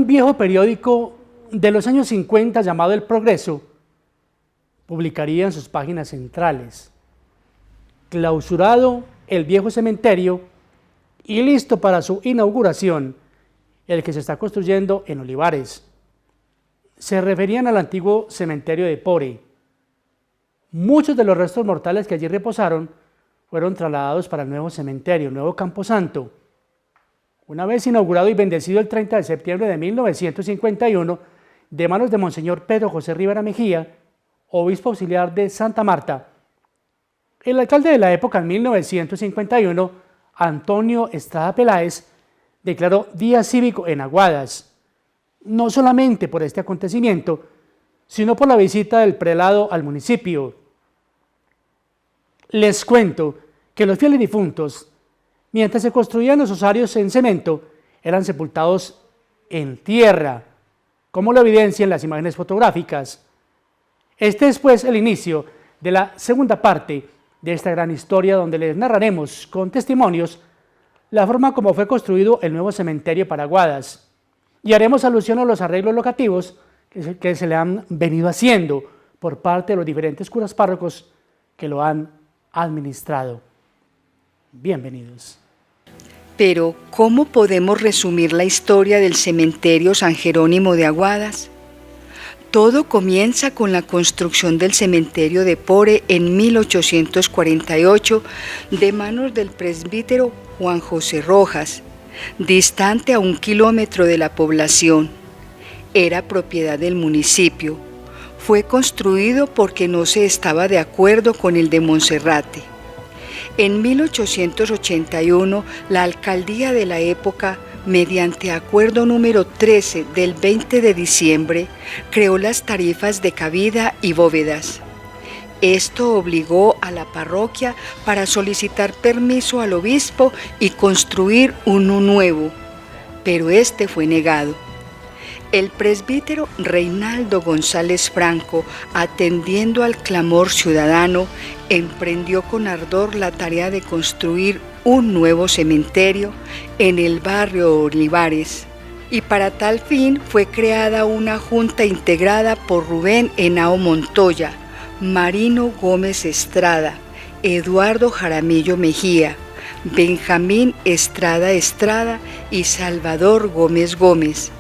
viejo periódico de los años 50 llamado El Progreso publicaría en sus páginas centrales: clausurado el viejo cementerio y listo para su inauguración, el que se está construyendo en Olivares. Se referían al antiguo cementerio de Pore. Muchos de los restos mortales que allí reposaron fueron trasladados para el nuevo cementerio, el nuevo Camposanto. Una vez inaugurado y bendecido el 30 de septiembre de 1951, de manos de Monseñor Pedro José Rivera Mejía, obispo auxiliar de Santa Marta, el alcalde de la época en 1951, Antonio Estrada Peláez, declaró día cívico en Aguadas, no solamente por este acontecimiento, sino por la visita del prelado al municipio. Les cuento que los fieles difuntos, mientras se construían los osarios en cemento, eran sepultados en tierra, como lo evidencian las imágenes fotográficas. Este es pues el inicio de la segunda parte de esta gran historia, donde les narraremos con testimonios la forma como fue construido el nuevo cementerio para Aguadas, y haremos alusión a los arreglos locativos que se le han venido haciendo por parte de los diferentes curas párrocos que lo han administrado. Bienvenidos. Pero, ¿cómo podemos resumir la historia del cementerio San Jerónimo de Aguadas? Todo comienza con la construcción del cementerio de Pore en 1848 de manos del presbítero Juan José Rojas, distante a 1 kilómetro de la población. Era propiedad del municipio. Fue construido porque no se estaba de acuerdo con el de Monserrate. En 1881, la alcaldía de la época, mediante acuerdo número 13 del 20 de diciembre, creó las tarifas de cabida y bóvedas. Esto obligó a la parroquia para solicitar permiso al obispo y construir uno nuevo, pero este fue negado. El presbítero Reinaldo González Franco, atendiendo al clamor ciudadano, emprendió con ardor la tarea de construir un nuevo cementerio en el barrio Olivares, y para tal fin fue creada una junta integrada por Rubén Henao Montoya, Marino Gómez Estrada, Eduardo Jaramillo Mejía, Benjamín Estrada Estrada y Salvador Gómez Gómez,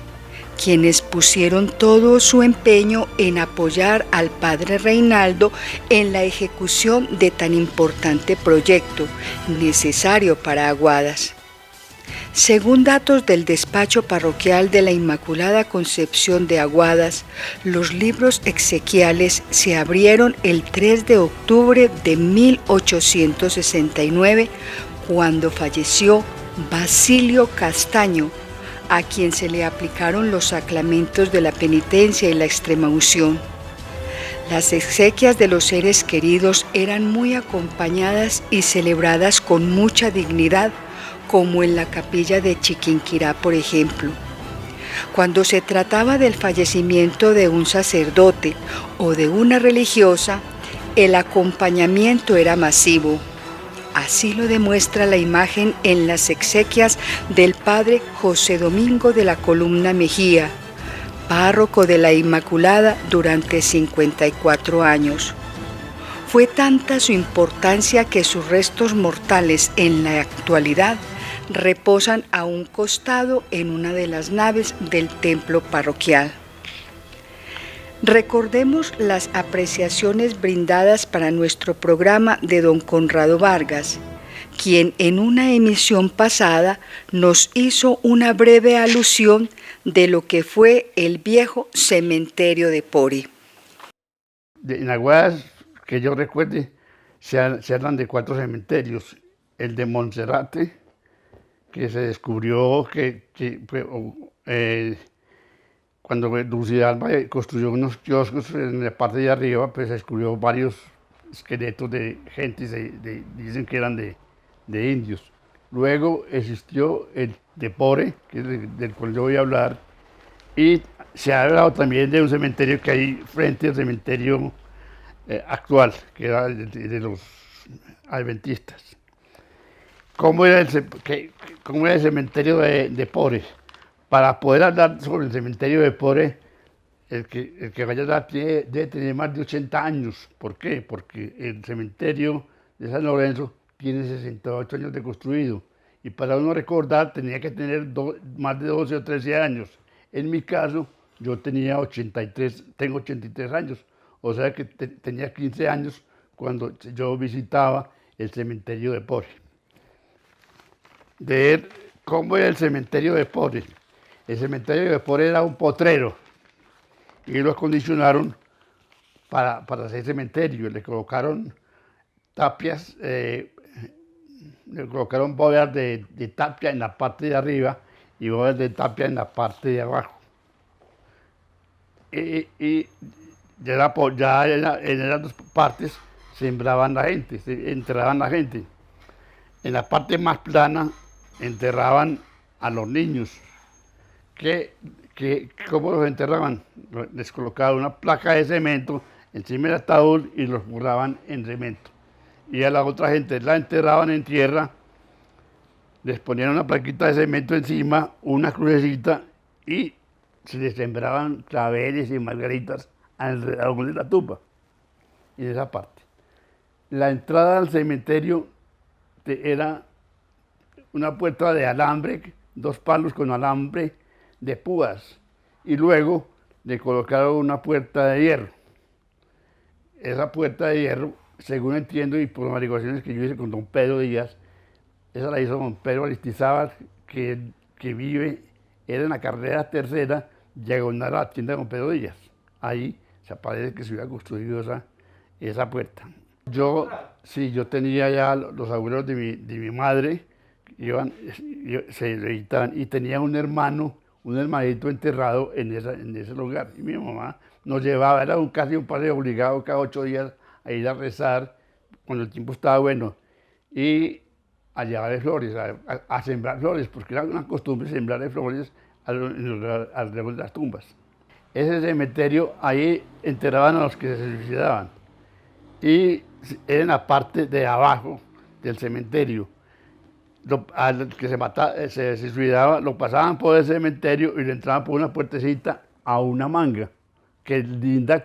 quienes pusieron todo su empeño en apoyar al padre Reinaldo en la ejecución de tan importante proyecto, necesario para Aguadas. Según datos del despacho parroquial de la Inmaculada Concepción de Aguadas, los libros exequiales se abrieron el 3 de octubre de 1869, cuando falleció Basilio Castaño, a quien se le aplicaron los sacramentos de la penitencia y la extremaunción. Las exequias de los seres queridos eran muy acompañadas y celebradas con mucha dignidad, como en la capilla de Chiquinquirá, por ejemplo. Cuando se trataba del fallecimiento de un sacerdote o de una religiosa, el acompañamiento era masivo. Así lo demuestra la imagen en las exequias del padre José Domingo de la Columna Mejía, párroco de la Inmaculada durante 54 años. Fue tanta su importancia que sus restos mortales en la actualidad reposan a un costado en una de las naves del templo parroquial. Recordemos las apreciaciones brindadas para nuestro programa de don Conrado Vargas, quien en una emisión pasada nos hizo una breve alusión de lo que fue el viejo cementerio de Pore. En Aguadas, que yo recuerde, se hablan de 4 cementerios. El de Monserrate, que se descubrió cuando Dulce Alba construyó unos kioscos en la parte de arriba, pues se descubrió varios esqueletos de gente, dicen que eran de indios. Luego existió el de Pore, que es del cual yo voy a hablar, y se ha hablado también de un cementerio que hay frente al cementerio actual, que era de los adventistas. ¿Cómo era el cementerio de Pore? Para poder hablar sobre el cementerio de Pore, el que vaya a hablar debe tener más de 80 años. ¿Por qué? Porque el cementerio de San Lorenzo tiene 68 años de construido. Y para uno recordar tenía que tener más de 12 o 13 años. En mi caso, yo tenía 83, tengo 83 años. O sea que tenía 15 años cuando yo visitaba el cementerio de Pore. De ver cómo era el cementerio de Pore. El cementerio de Pore era un potrero y lo acondicionaron para hacer cementerio. Le colocaron tapias, le colocaron bóvedas de tapia en la parte de arriba y bóvedas de tapia en la parte de abajo. Y ya en esas dos partes sembraban la gente, enterraban la gente. En la parte más plana enterraban a los niños. ¿Cómo los enterraban? Les colocaban una placa de cemento encima del ataúd y los forraban en cemento. Y a la otra gente la enterraban en tierra, les ponían una plaquita de cemento encima, una crucecita y se les sembraban claveles y margaritas alrededor de la tumba, en esa parte. La entrada al cementerio era una puerta de alambre, 2 palos con alambre de púas, y luego le colocaron una puerta de hierro. Esa puerta de hierro, según entiendo y por las averiguaciones que yo hice con don Pedro Díaz, esa la hizo don Pedro Aristizábal, que vive, era en la carrera tercera, diagonal a la tienda de don Pedro Díaz. Ahí se parece que se hubiera construido esa puerta. Yo tenía ya los abuelos de mi madre, se editaban, y tenía un hermanito enterrado en ese lugar. Y mi mamá nos llevaba, era casi un paseo obligado cada 8 días a ir a rezar, cuando el tiempo estaba bueno, y a llevarle flores, a sembrar flores, porque era una costumbre sembrarle flores alrededor de las tumbas. Ese cementerio, ahí enterraban a los que se suicidaban, y era en la parte de abajo del cementerio. Al que se suicidaba, lo pasaban por el cementerio y le entraban por una puertecita a una manga que linda el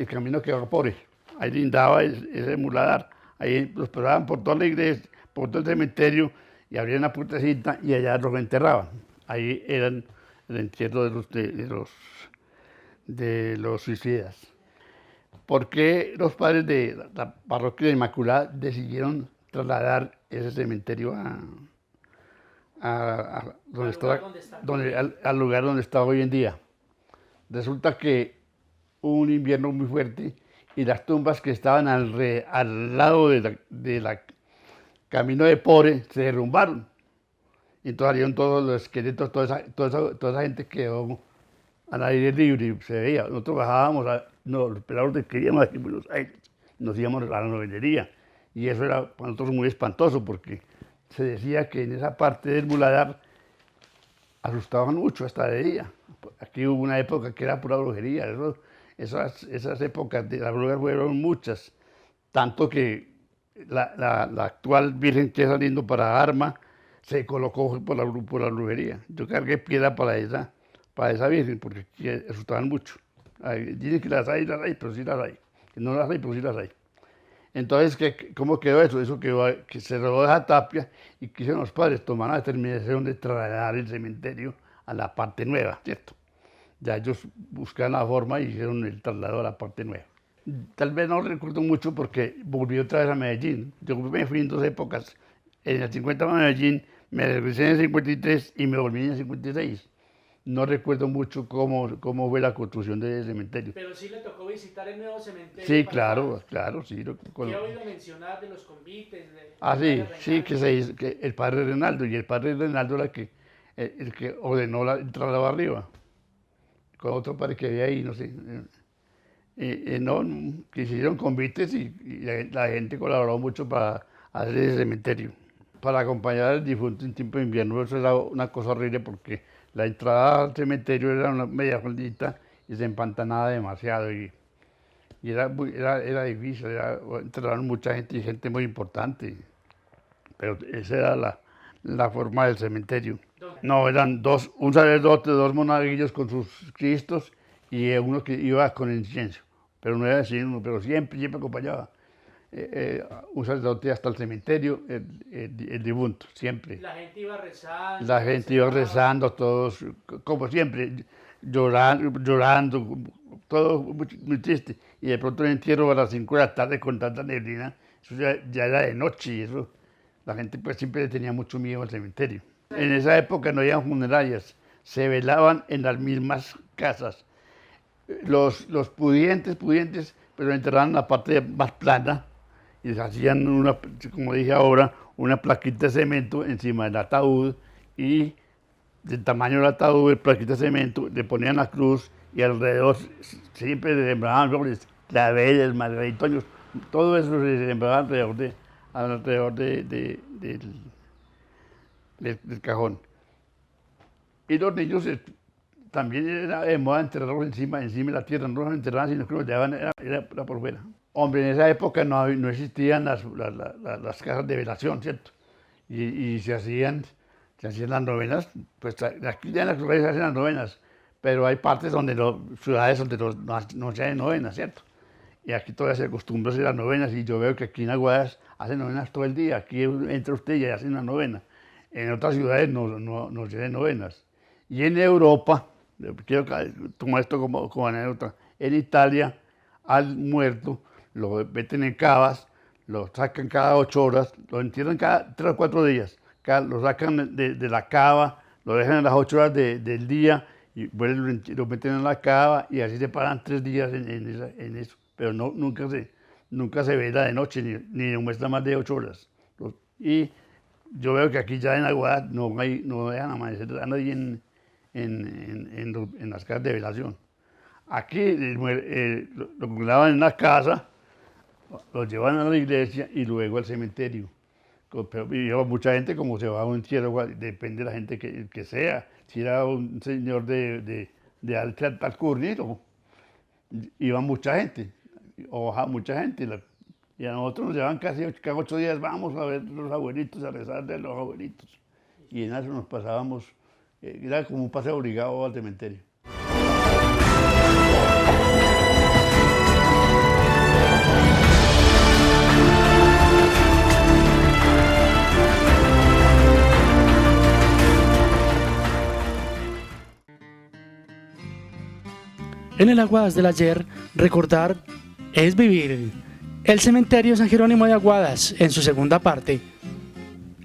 camino que va por ahí. Ahí lindaba ese muladar. Ahí los pasaban por toda la iglesia, por todo el cementerio, y abrían una puertecita y allá los enterraban. Ahí eran el entierro de los suicidas. ¿Por qué los padres de la parroquia de Inmaculada decidieron trasladar ese cementerio al lugar donde está hoy en día? Resulta que hubo un invierno muy fuerte y las tumbas que estaban al lado de la camino de Pore se derrumbaron. Y entonces salieron todos los esqueletos, toda esa gente quedó al aire libre, se veía. Nosotros bajábamos, los pelados que queríamos aquí en Buenos Aires, nos íbamos a la novelería. Y eso era para nosotros muy espantoso, porque se decía que en esa parte del muladar asustaban mucho hasta de día. Aquí hubo una época que era pura brujería. Esas épocas de las brujas fueron muchas. Tanto que la actual virgen que está saliendo para Arma se colocó por la brujería. Yo cargué piedra para esa virgen, porque asustaban mucho. Dicen que las hay, pero sí las hay. Que no las hay, pero sí las hay. Entonces, ¿cómo quedó eso? Eso quedó, que se robó esa tapia y quisieron los padres tomar la determinación de trasladar el cementerio a la parte nueva, ¿cierto? Ya ellos buscaron la forma y hicieron el traslado a la parte nueva. Tal vez no recuerdo mucho porque volví otra vez a Medellín. Yo me fui en 2 épocas. En el 50 a Medellín, me regresé en el 53 y me volví en el 56. No recuerdo mucho cómo fue la construcción del cementerio. Pero sí le tocó visitar el nuevo cementerio. Sí, claro. Sí. ¿Qué he oído mencionar de los convites? Sí, que el padre Reinaldo, y el padre Reinaldo era el que ordenó el traslado arriba, con otro padre que había ahí, no sé. No, que hicieron convites y la gente colaboró mucho para hacer ese cementerio. Para acompañar al difunto en tiempo de invierno, eso era una cosa horrible porque la entrada al cementerio era una media fondita y se empantanaba demasiado y era difícil, entraron mucha gente y gente muy importante, pero esa era la forma del cementerio. No, eran un sacerdote, dos monaguillos con sus cristos y uno que iba con incienso. Pero no era así, pero siempre acompañaba un sacerdote hasta el cementerio, el difunto, siempre. La gente iba rezando. La gente iba rezando, todos, como siempre, llorando, todo muy triste. Y de pronto el entierro a las 5 de la tarde con tanta neblina, eso ya era de noche y eso, la gente pues siempre tenía mucho miedo al cementerio. En esa época no había funerarias, se velaban en las mismas casas. Los pudientes, pero enterraban en la parte más plana y les hacían una, como dije ahora, una plaquita de cemento encima del ataúd y del tamaño del ataúd, plaquita de cemento, le ponían la cruz y alrededor siempre le sembraban flores, claveles, margaritoños, todo eso se sembraba alrededor del cajón. Y los niños también era de moda enterrarlos encima de la tierra, no los enterraban, sino que los llevaban era por fuera. Hombre, en esa época no existían las casas de velación, ¿cierto? Y se hacían las novenas, pues aquí ya en las ciudades se hacen las novenas, pero hay partes ciudades donde no se hacen novenas, ¿cierto? Y aquí todavía se acostumbra a hacer las novenas, y yo veo que aquí en Aguadas hacen novenas todo el día, aquí entra usted y hacen una novena. En otras ciudades no se hacen novenas. Y en Europa, quiero tomar esto como anécdota, en Italia al muerto lo meten en cavas, lo sacan cada 8 horas, lo entierran cada 3 o 4 días, lo sacan de la cava, lo dejan en las 8 horas del día y lo meten en la cava y así se paran 3 días en eso. Pero nunca se vela de noche ni muestra más de 8 horas. Y yo veo que aquí ya en Aguada no dejan amanecer a nadie en las casas de velación. Aquí lo congelaban en la casa, lo llevan a la iglesia y luego al cementerio. Pero lleva mucha gente, como se va a un entierro, depende de la gente que sea. Si era un señor de alta alcurnia, iba mucha gente, o mucha gente. Y a nosotros nos llevan casi 8 días, vamos a ver los abuelitos, a rezar de los abuelitos. Y en eso nos pasábamos, era como un paseo obligado al cementerio. En el Aguadas del ayer, recordar es vivir. El cementerio San Jerónimo de Aguadas, en su segunda parte.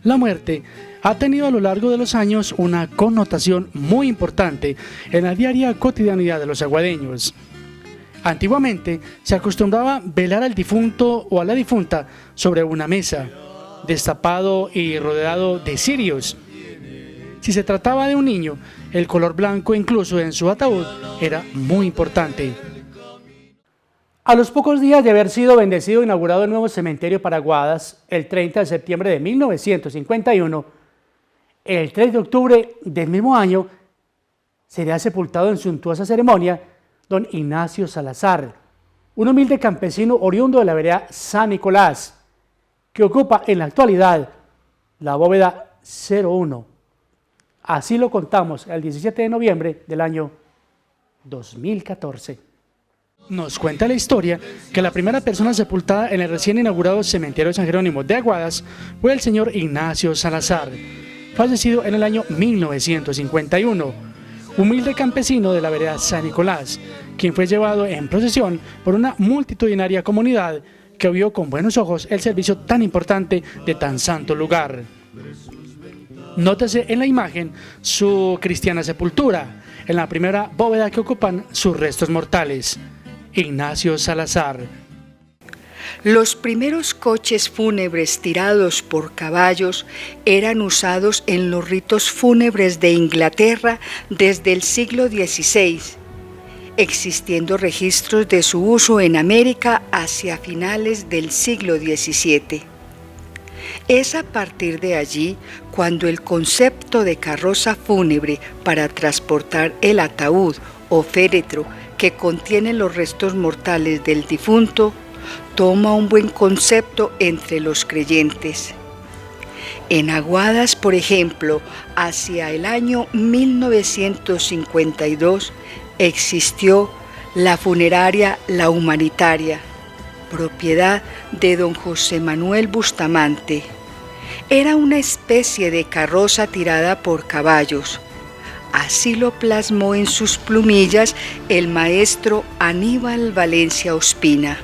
La muerte ha tenido a lo largo de los años una connotación muy importante en la diaria cotidianidad de los aguadeños. Antiguamente se acostumbraba velar al difunto o a la difunta sobre una mesa, destapado y rodeado de cirios. Si se trataba de un niño, el color blanco incluso en su ataúd era muy importante. A los pocos días de haber sido bendecido e inaugurado el nuevo cementerio para Aguadas, el 30 de septiembre de 1951, el 3 de octubre del mismo año sería sepultado en suntuosa ceremonia don Ignacio Salazar, un humilde campesino oriundo de la vereda San Nicolás, que ocupa en la actualidad la bóveda 01. Así lo contamos el 17 de noviembre del año 2014. Nos cuenta la historia que la primera persona sepultada en el recién inaugurado cementerio de San Jerónimo de Aguadas fue el señor Ignacio Salazar, fallecido en el año 1951, humilde campesino de la vereda San Nicolás, quien fue llevado en procesión por una multitudinaria comunidad que vio con buenos ojos el servicio tan importante de tan santo lugar. Nótese en la imagen su cristiana sepultura, en la primera bóveda que ocupan sus restos mortales. Ignacio Salazar. Los primeros coches fúnebres tirados por caballos eran usados en los ritos fúnebres de Inglaterra desde el siglo XVI, existiendo registros de su uso en América hacia finales del siglo XVII. Es a partir de allí cuando el concepto de carroza fúnebre para transportar el ataúd o féretro que contiene los restos mortales del difunto toma un buen concepto entre los creyentes. En Aguadas, por ejemplo, hacia el año 1952 existió la funeraria La Humanitaria, propiedad de don José Manuel Bustamante. Era una especie de carroza tirada por caballos. Así lo plasmó en sus plumillas el maestro Aníbal Valencia Ospina.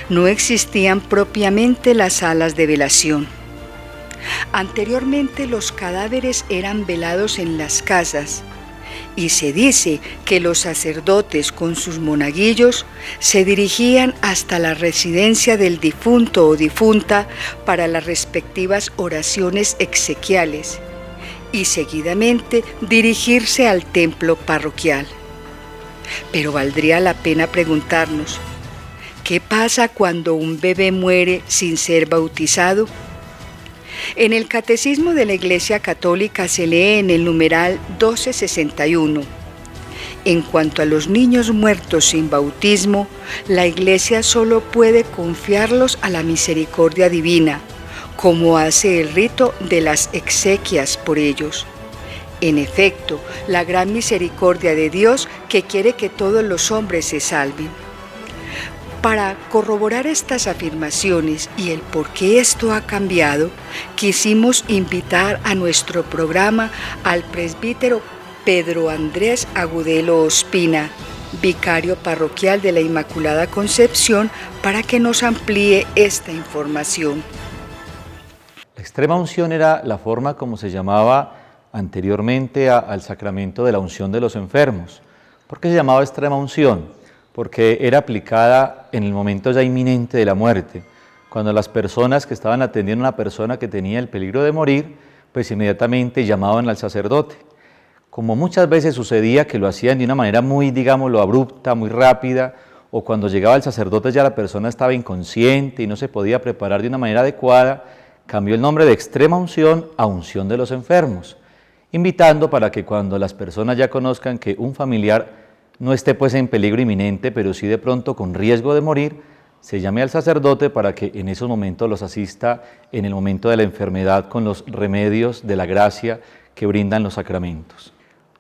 No existían propiamente las salas de velación. Anteriormente los cadáveres eran velados en las casas y se dice que los sacerdotes con sus monaguillos se dirigían hasta la residencia del difunto o difunta para las respectivas oraciones exequiales y seguidamente dirigirse al templo parroquial. Pero valdría la pena preguntarnos, ¿qué pasa cuando un bebé muere sin ser bautizado? En el Catecismo de la Iglesia Católica se lee en el numeral 1261. En cuanto a los niños muertos sin bautismo, la Iglesia solo puede confiarlos a la misericordia divina, como hace el rito de las exequias por ellos. En efecto, la gran misericordia de Dios que quiere que todos los hombres se salven. Para corroborar estas afirmaciones y el por qué esto ha cambiado, quisimos invitar a nuestro programa al presbítero Pedro Andrés Agudelo Ospina, vicario parroquial de la Inmaculada Concepción, para que nos amplíe esta información. La extrema unción era la forma como se llamaba anteriormente al sacramento de la unción de los enfermos. ¿Por qué se llamaba extrema unción? Porque era aplicada en el momento ya inminente de la muerte, cuando las personas que estaban atendiendo a una persona que tenía el peligro de morir, pues inmediatamente llamaban al sacerdote. Como muchas veces sucedía que lo hacían de una manera muy, digámoslo, abrupta, muy rápida, o cuando llegaba el sacerdote ya la persona estaba inconsciente y no se podía preparar de una manera adecuada, cambió el nombre de extrema unción a unción de los enfermos, invitando para que cuando las personas ya conozcan que un familiar no esté pues en peligro inminente, pero sí de pronto con riesgo de morir, se llame al sacerdote para que en esos momentos los asista en el momento de la enfermedad con los remedios de la gracia que brindan los sacramentos.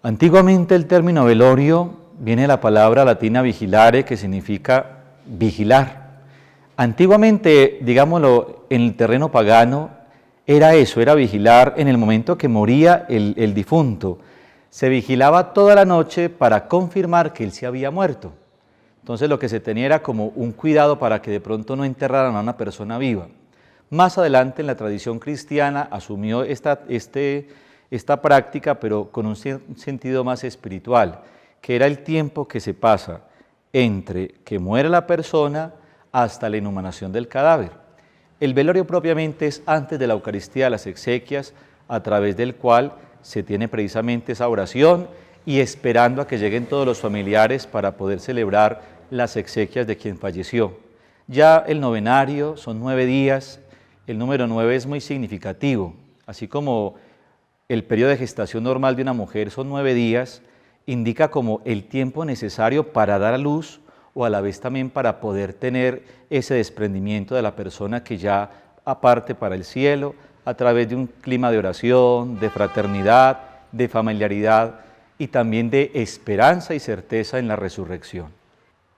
Antiguamente el término velorio viene de la palabra latina vigilare, que significa vigilar. Antiguamente, digámoslo, en el terreno pagano era eso, era vigilar en el momento que moría el difunto. Se vigilaba toda la noche para confirmar que él se había muerto. Entonces lo que se tenía era como un cuidado para que de pronto no enterraran a una persona viva. Más adelante en la tradición cristiana asumió esta práctica, pero con un sentido más espiritual, que era el tiempo que se pasa entre que muere la persona hasta la inhumación del cadáver. El velorio propiamente es antes de la Eucaristía, las exequias, a través del cual se tiene precisamente esa oración y esperando a que lleguen todos los familiares para poder celebrar las exequias de quien falleció. Ya el novenario son 9 días, el número 9 es muy significativo, así como el periodo de gestación normal de una mujer son 9 días, indica como el tiempo necesario para dar a luz o a la vez también para poder tener ese desprendimiento de la persona que ya aparte para el cielo, a través de un clima de oración, de fraternidad, de familiaridad y también de esperanza y certeza en la resurrección.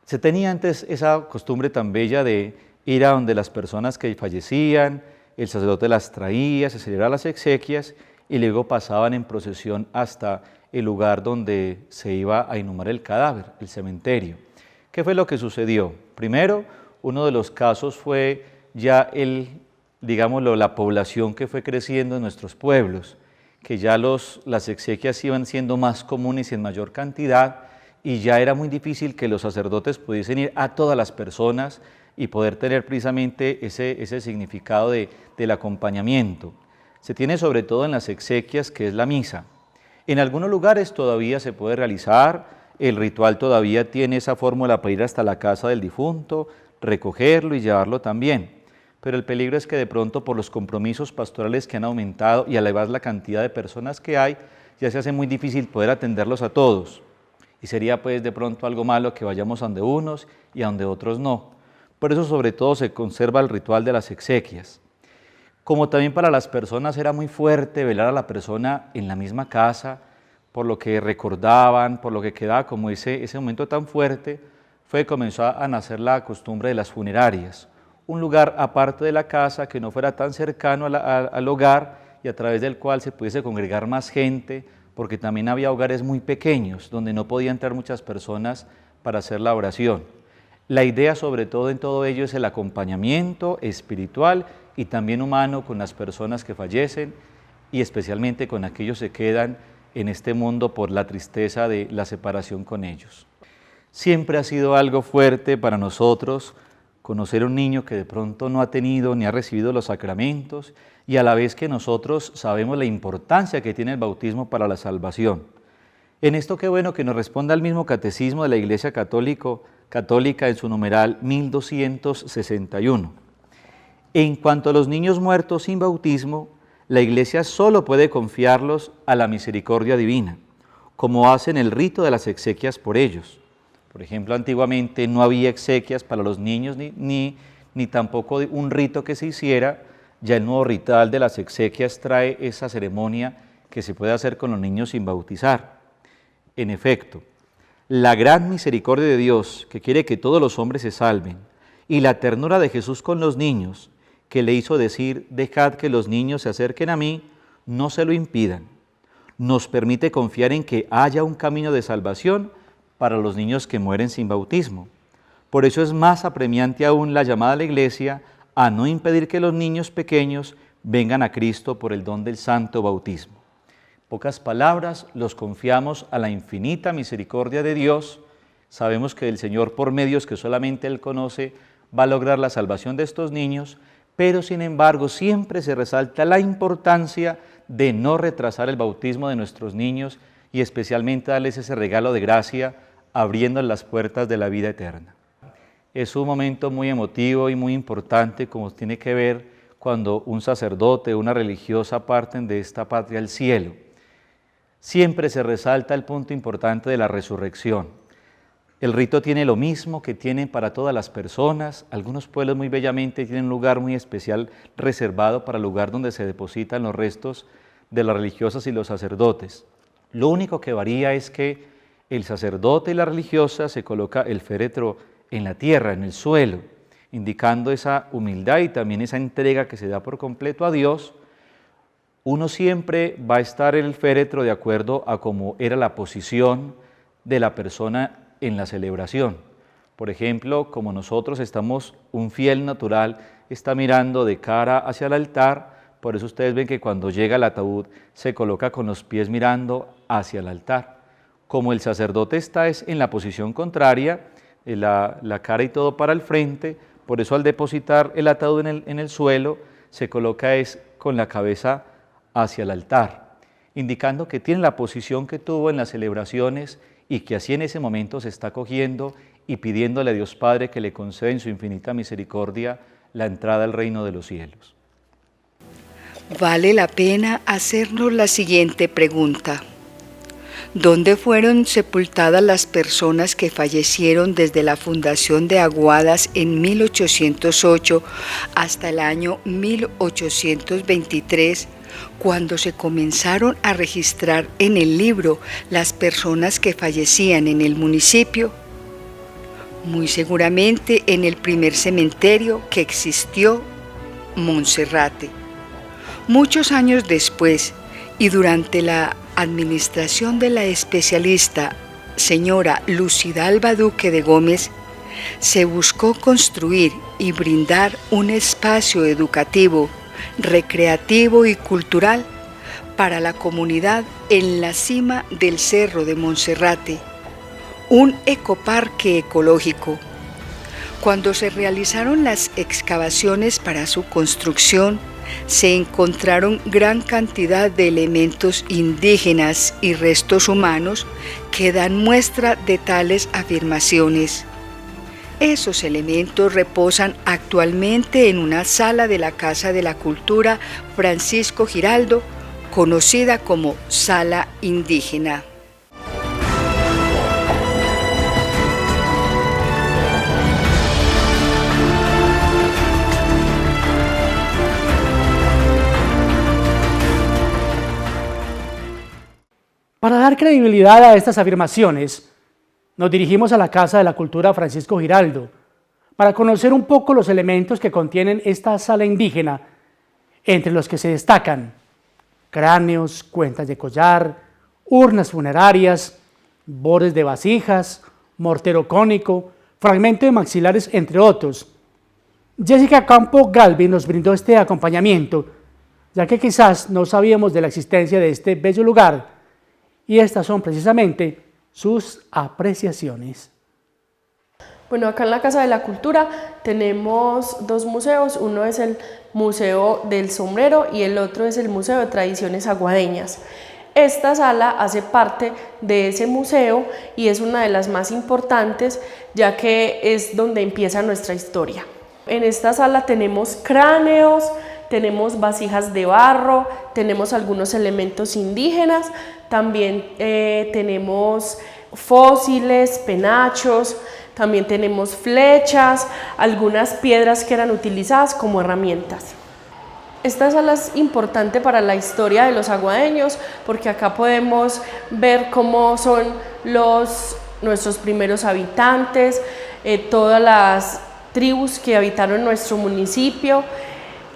Se tenía antes esa costumbre tan bella de ir a donde las personas que fallecían, el sacerdote las traía, se celebraban las exequias y luego pasaban en procesión hasta el lugar donde se iba a inhumar el cadáver, el cementerio. ¿Qué fue lo que sucedió? Primero, uno de los casos fue ya la población que fue creciendo en nuestros pueblos, que ya las exequias iban siendo más comunes y en mayor cantidad, y ya era muy difícil que los sacerdotes pudiesen ir a todas las personas y poder tener precisamente ese significado del acompañamiento. Se tiene sobre todo en las exequias, que es la misa. En algunos lugares todavía se puede realizar, el ritual todavía tiene esa fórmula para ir hasta la casa del difunto, recogerlo y llevarlo también. Pero el peligro es que de pronto por los compromisos pastorales que han aumentado y al la cantidad de personas que hay, ya se hace muy difícil poder atenderlos a todos. Y sería pues de pronto algo malo que vayamos a donde unos y a donde otros no. Por eso sobre todo se conserva el ritual de las exequias. como también para las personas era muy fuerte velar a la persona en la misma casa, por lo que recordaban, por lo que quedaba como ese momento tan fuerte, fue que comenzó a nacer la costumbre de las funerarias, un lugar aparte de la casa que no fuera tan cercano al hogar y a través del cual se pudiese congregar más gente, porque también había hogares muy pequeños donde no podían entrar muchas personas para hacer la oración. La idea sobre todo en todo ello es el acompañamiento espiritual y también humano con las personas que fallecen y especialmente con aquellos que quedan en este mundo por la tristeza de la separación con ellos. Siempre ha sido algo fuerte para nosotros conocer a un niño que de pronto no ha tenido ni ha recibido los sacramentos y a la vez que nosotros sabemos la importancia que tiene el bautismo para la salvación. En esto qué bueno que nos responda el mismo catecismo de la Iglesia Católica en su numeral 1261. En cuanto a los niños muertos sin bautismo, la Iglesia solo puede confiarlos a la misericordia divina, como hacen el rito de las exequias por ellos. Por ejemplo, antiguamente no había exequias para los niños ni tampoco un rito que se hiciera. Ya el nuevo ritual de las exequias trae esa ceremonia que se puede hacer con los niños sin bautizar. En efecto, la gran misericordia de Dios, que quiere que todos los hombres se salven, y la ternura de Jesús con los niños, que le hizo decir, dejad que los niños se acerquen a mí, no se lo impidan. Nos permite confiar en que haya un camino de salvación para los niños que mueren sin bautismo. Por eso es más apremiante aún la llamada a la Iglesia a no impedir que los niños pequeños vengan a Cristo por el don del santo bautismo. En pocas palabras, los confiamos a la infinita misericordia de Dios. Sabemos que el Señor, por medios que solamente Él conoce, va a lograr la salvación de estos niños, pero sin embargo siempre se resalta la importancia de no retrasar el bautismo de nuestros niños y especialmente darles ese regalo de gracia, abriendo las puertas de la vida eterna. Es un momento muy emotivo y muy importante, como tiene que ver cuando un sacerdote o una religiosa parten de esta patria al cielo. Siempre se resalta el punto importante de la resurrección. El rito tiene lo mismo que tienen para todas las personas. Algunos pueblos muy bellamente tienen un lugar muy especial reservado para el lugar donde se depositan los restos de las religiosas y los sacerdotes. Lo único que varía es que el sacerdote y la religiosa se coloca el féretro en la tierra, en el suelo, indicando esa humildad y también esa entrega que se da por completo a Dios. Uno siempre va a estar en el féretro de acuerdo a cómo era la posición de la persona en la celebración. Por ejemplo, como nosotros estamos, un fiel natural está mirando de cara hacia el altar, por eso ustedes ven que cuando llega el ataúd se coloca con los pies mirando hacia el altar. Como el sacerdote está en la posición contraria, la cara y todo para el frente, por eso al depositar el ataúd en el suelo se coloca con la cabeza hacia el altar, indicando que tiene la posición que tuvo en las celebraciones y que así en ese momento se está cogiendo y pidiéndole a Dios Padre que le conceda en su infinita misericordia la entrada al reino de los cielos. Vale la pena hacernos la siguiente pregunta. ¿Dónde fueron sepultadas las personas que fallecieron desde la fundación de Aguadas en 1808 hasta el año 1823, cuando se comenzaron a registrar en el libro las personas que fallecían en el municipio? Muy seguramente en el primer cementerio que existió, Monserrate. Muchos años después, y durante la administración de la especialista señora Lucidalba Duque de Gómez, se buscó construir y brindar un espacio educativo, recreativo y cultural para la comunidad en la cima del Cerro de Monserrate, un ecoparque ecológico. Cuando se realizaron las excavaciones para su construcción, se encontraron gran cantidad de elementos indígenas y restos humanos que dan muestra de tales afirmaciones. Esos elementos reposan actualmente en una sala de la Casa de la Cultura Francisco Giraldo, conocida como Sala Indígena. Para dar credibilidad a estas afirmaciones, nos dirigimos a la Casa de la Cultura Francisco Giraldo para conocer un poco los elementos que contienen esta sala indígena, entre los que se destacan cráneos, cuentas de collar, urnas funerarias, bordes de vasijas, mortero cónico, fragmento de maxilares, entre otros. Jessica Campo Galvi nos brindó este acompañamiento, ya que quizás no sabíamos de la existencia de este bello lugar, y estas son precisamente sus apreciaciones. Bueno, acá en la Casa de la Cultura tenemos dos museos, uno es el Museo del Sombrero y el otro es el Museo de Tradiciones Aguadeñas. Esta sala hace parte de ese museo y es una de las más importantes, ya que es donde empieza nuestra historia. En esta sala tenemos cráneos, tenemos vasijas de barro, tenemos algunos elementos indígenas, también tenemos fósiles, penachos, también tenemos flechas, algunas piedras que eran utilizadas como herramientas. Esta sala es importante para la historia de los aguadeños porque acá podemos ver cómo son nuestros primeros habitantes, todas las tribus que habitaron nuestro municipio.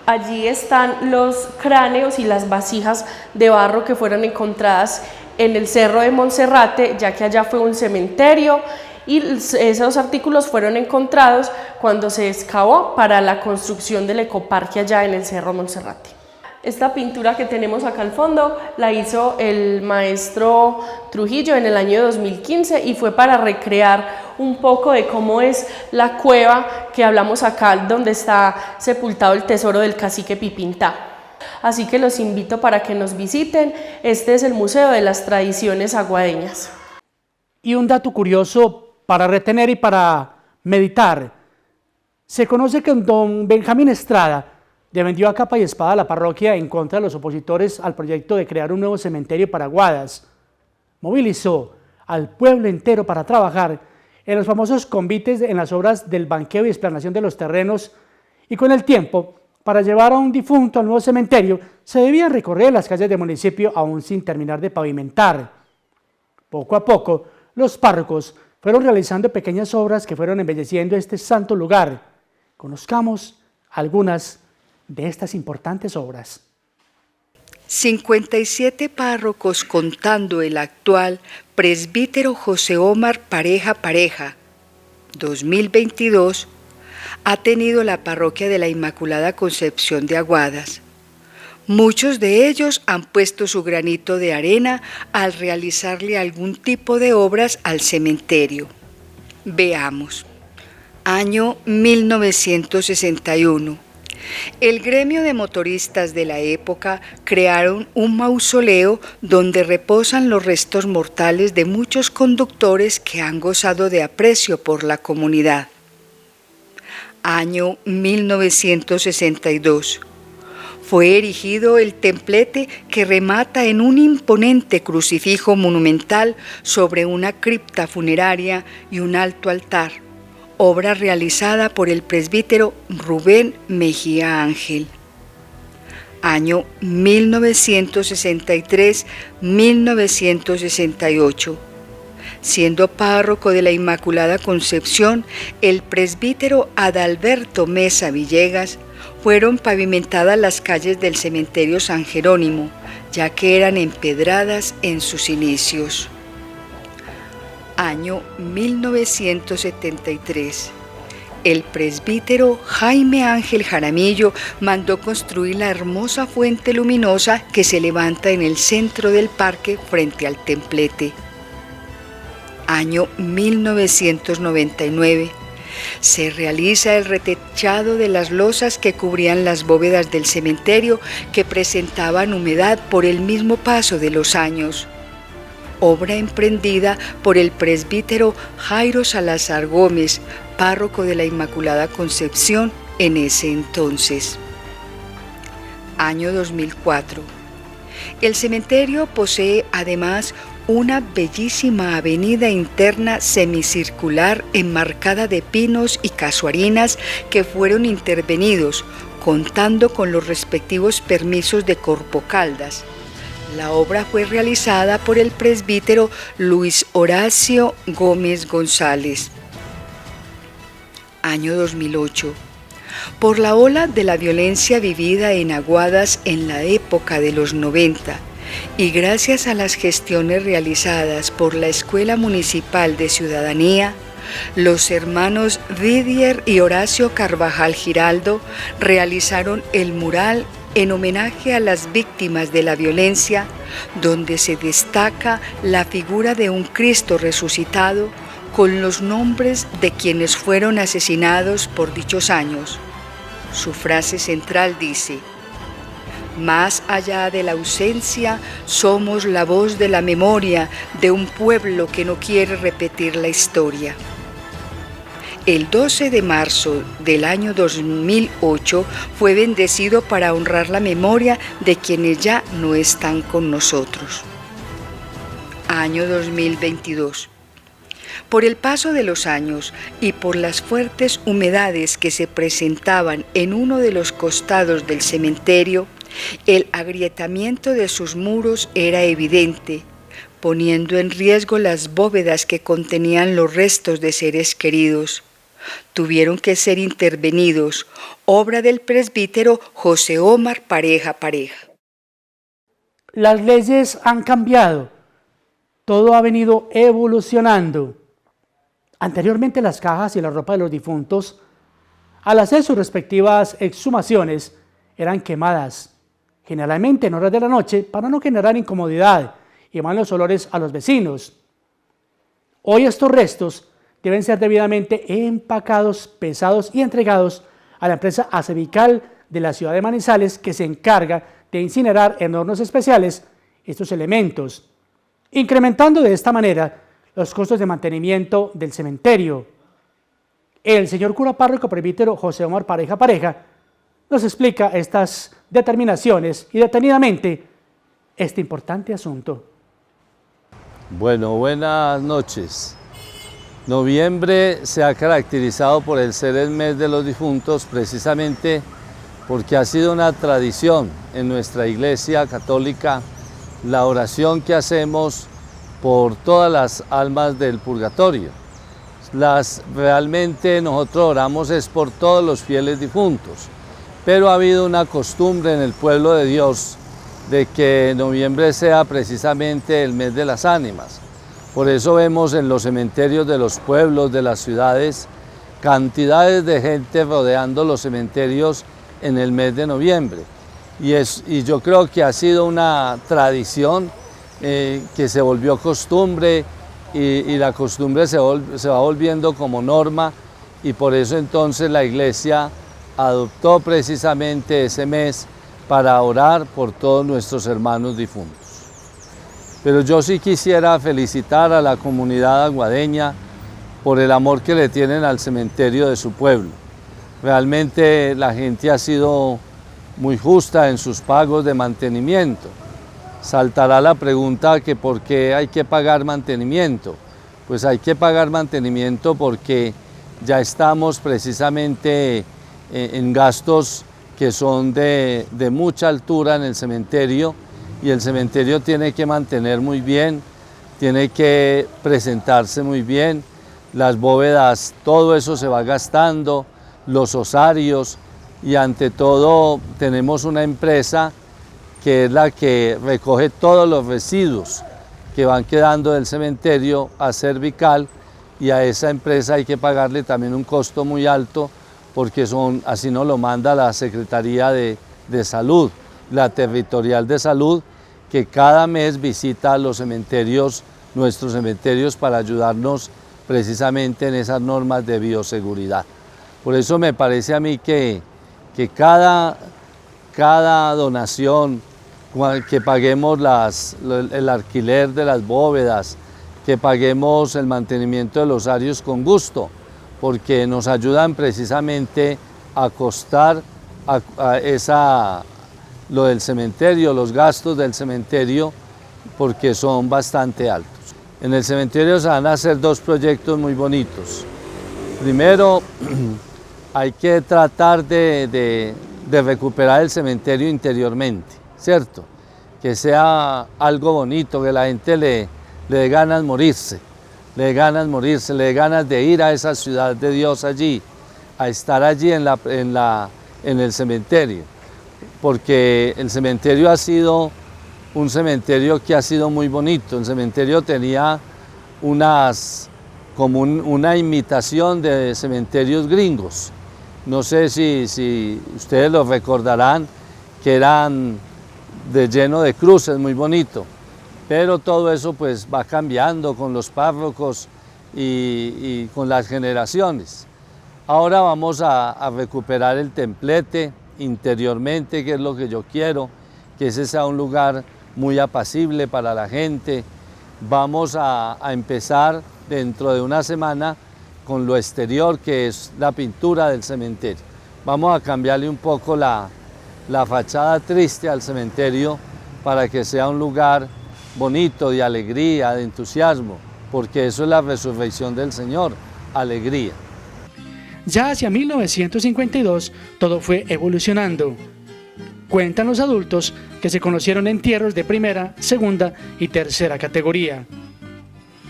Allí están los cráneos y las vasijas de barro que fueron encontradas en el Cerro de Monserrate, ya que allá fue un cementerio, y esos artículos fueron encontrados cuando se excavó para la construcción del ecoparque allá en el Cerro Monserrate. Esta pintura que tenemos acá al fondo la hizo el maestro Trujillo en el año 2015 y fue para recrear un poco de cómo es la cueva que hablamos acá, donde está sepultado el tesoro del cacique Pipintá. Así que los invito para que nos visiten. Este es el Museo de las Tradiciones Aguadeñas. Y un dato curioso para retener y para meditar. Se conoce que don Benjamín Estrada defendió a capa y espada a la parroquia en contra de los opositores al proyecto de crear un nuevo cementerio para Aguadas. Movilizó al pueblo entero para trabajar en los famosos convites en las obras del banqueo y explanación de los terrenos, y con el tiempo, para llevar a un difunto al nuevo cementerio, se debían recorrer las calles del municipio aún sin terminar de pavimentar. Poco a poco, los párrocos fueron realizando pequeñas obras que fueron embelleciendo este santo lugar. Conozcamos algunas de estas importantes obras. 57 párrocos contando el actual presbítero José Omar Pareja, 2022, ha tenido la parroquia de la Inmaculada Concepción de Aguadas. Muchos de ellos han puesto su granito de arena al realizarle algún tipo de obras al cementerio. Veamos. Año 1961. El gremio de motoristas de la época crearon un mausoleo donde reposan los restos mortales de muchos conductores que han gozado de aprecio por la comunidad. Año 1962. Fue erigido el templete que remata en un imponente crucifijo monumental sobre una cripta funeraria y un alto altar, obra realizada por el presbítero Rubén Mejía Ángel. Año 1963-1968. Siendo párroco de la Inmaculada Concepción, el presbítero Adalberto Mesa Villegas, fueron pavimentadas las calles del cementerio San Jerónimo, ya que eran empedradas en sus inicios. Año 1973. El presbítero Jaime Ángel Jaramillo mandó construir la hermosa fuente luminosa que se levanta en el centro del parque frente al templete. Año 1999. Se realiza el retechado de las losas que cubrían las bóvedas del cementerio que presentaban humedad por el mismo paso de los años. Obra emprendida por el presbítero Jairo Salazar Gómez, párroco de la Inmaculada Concepción en ese entonces. Año 2004. El cementerio posee además una bellísima avenida interna semicircular enmarcada de pinos y casuarinas que fueron intervenidos, contando con los respectivos permisos de Corpocaldas. La obra fue realizada por el presbítero Luis Horacio Gómez González. Año 2008. Por la ola de la violencia vivida en Aguadas en la época de los 90 y gracias a las gestiones realizadas por la Escuela Municipal de Ciudadanía, los hermanos Didier y Horacio Carvajal Giraldo realizaron el mural en homenaje a las víctimas de la violencia, donde se destaca la figura de un Cristo resucitado con los nombres de quienes fueron asesinados por dichos años. Su frase central dice: más allá de la ausencia, somos la voz de la memoria de un pueblo que no quiere repetir la historia. El 12 de marzo del año 2008 fue bendecido para honrar la memoria de quienes ya no están con nosotros. Año 2022. Por el paso de los años y por las fuertes humedades que se presentaban en uno de los costados del cementerio, el agrietamiento de sus muros era evidente, poniendo en riesgo las bóvedas que contenían los restos de seres queridos. Tuvieron que ser intervenidos, obra del presbítero José Omar Pareja. Las leyes han cambiado, todo ha venido evolucionando. Anteriormente las cajas y la ropa de los difuntos, al hacer sus respectivas exhumaciones, eran quemadas, generalmente en horas de la noche, para no generar incomodidad y malos olores a los vecinos. Hoy estos restos deben ser debidamente empacados, pesados y entregados a la empresa Acevical de la ciudad de Manizales, que se encarga de incinerar en hornos especiales estos elementos, incrementando de esta manera los costos de mantenimiento del cementerio. El señor cura párroco presbítero José Omar Pareja nos explica estas determinaciones y detenidamente este importante asunto. Bueno, buenas noches. Noviembre se ha caracterizado por el ser el mes de los difuntos precisamente porque ha sido una tradición en nuestra Iglesia Católica la oración que hacemos por todas las almas del purgatorio. Realmente nosotros oramos es por todos los fieles difuntos, pero ha habido una costumbre en el pueblo de Dios de que noviembre sea precisamente el mes de las ánimas. Por eso vemos en los cementerios de los pueblos, de las ciudades, cantidades de gente rodeando los cementerios en el mes de noviembre. Y yo creo que ha sido una tradición que se volvió costumbre y la costumbre se va volviendo como norma, y por eso entonces la Iglesia adoptó precisamente ese mes para orar por todos nuestros hermanos difuntos. Pero yo sí quisiera felicitar a la comunidad aguadeña por el amor que le tienen al cementerio de su pueblo. Realmente la gente ha sido muy justa en sus pagos de mantenimiento. Saltará la pregunta que por qué hay que pagar mantenimiento. Pues hay que pagar mantenimiento porque ya estamos precisamente en gastos que son de mucha altura en el cementerio, y el cementerio tiene que mantener muy bien, tiene que presentarse muy bien, las bóvedas, todo eso se va gastando, los osarios, y ante todo tenemos una empresa que es la que recoge todos los residuos que van quedando del cementerio a Servical, y a esa empresa hay que pagarle también un costo muy alto porque así nos lo manda la Secretaría de Salud, la Territorial de Salud, que cada mes visita los cementerios, nuestros cementerios, para ayudarnos precisamente en esas normas de bioseguridad. Por eso me parece a mí que cada donación, que paguemos el alquiler de las bóvedas, que paguemos el mantenimiento de los osarios con gusto, porque nos ayudan precisamente a costar lo del cementerio, los gastos del cementerio, porque son bastante altos. En el cementerio se van a hacer dos proyectos muy bonitos. Primero, hay que tratar de recuperar el cementerio interiormente, ¿cierto? que sea algo bonito, que la gente le dé ganas morirse, le dé ganas de ir a esa ciudad de Dios allí, a estar allí en el cementerio, porque el cementerio ha sido un cementerio que ha sido muy bonito. El cementerio tenía como una imitación de cementerios gringos. No sé si ustedes lo recordarán, que eran lleno de cruces, muy bonito. Pero todo eso pues va cambiando con los párrocos y con las generaciones. Ahora vamos a recuperar el templete interiormente, que es lo que yo quiero, que ese sea un lugar muy apacible para la gente. Vamos a empezar dentro de una semana con lo exterior, que es la pintura del cementerio. Vamos a cambiarle un poco la fachada triste al cementerio para que sea un lugar bonito, de alegría, de entusiasmo, porque eso es la resurrección del Señor, alegría. Ya hacia 1952 todo fue evolucionando. Cuentan los adultos que se conocieron entierros de primera, segunda y tercera categoría.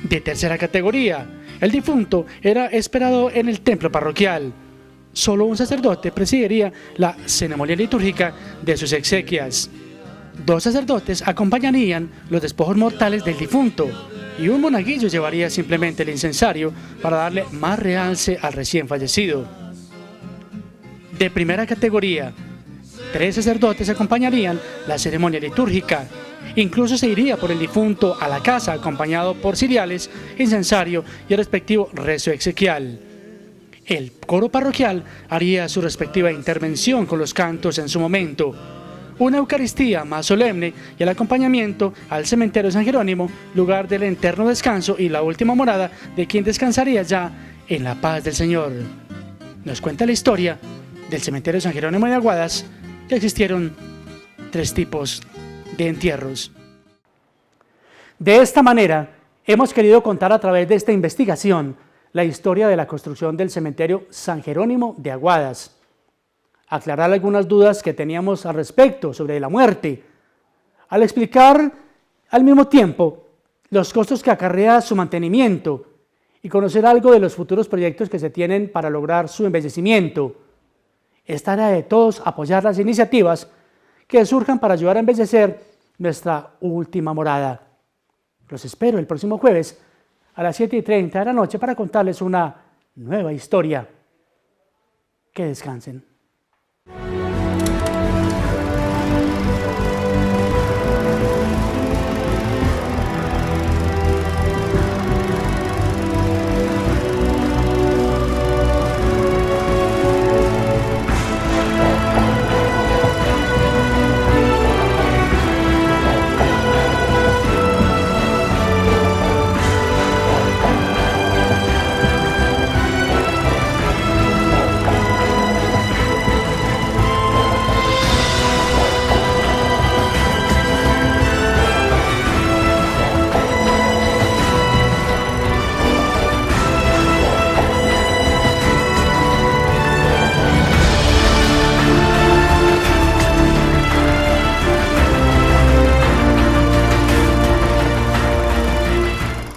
De tercera categoría, el difunto era esperado en el templo parroquial. Solo un sacerdote presidiría la ceremonia litúrgica de sus exequias. 2 sacerdotes acompañarían los despojos mortales del difunto y un monaguillo llevaría simplemente el incensario para darle más realce al recién fallecido. De primera categoría, 3 sacerdotes acompañarían la ceremonia litúrgica. Incluso se iría por el difunto a la casa acompañado por ciriales, incensario y el respectivo rezo exequial. El coro parroquial haría su respectiva intervención con los cantos en su momento, una Eucaristía más solemne y el acompañamiento al cementerio San Jerónimo, lugar del eterno descanso y la última morada de quien descansaría ya en la paz del Señor. Nos cuenta la historia del cementerio San Jerónimo de Aguadas, que existieron 3 tipos de entierros. De esta manera, hemos querido contar a través de esta investigación la historia de la construcción del cementerio San Jerónimo de Aguadas, aclarar algunas dudas que teníamos al respecto sobre la muerte, al explicar al mismo tiempo los costos que acarrea su mantenimiento y conocer algo de los futuros proyectos que se tienen para lograr su embellecimiento. Es tarea de todos apoyar las iniciativas que surjan para ayudar a embellecer nuestra última morada. Los espero el próximo jueves a las 7:30 de la noche para contarles una nueva historia. Que descansen.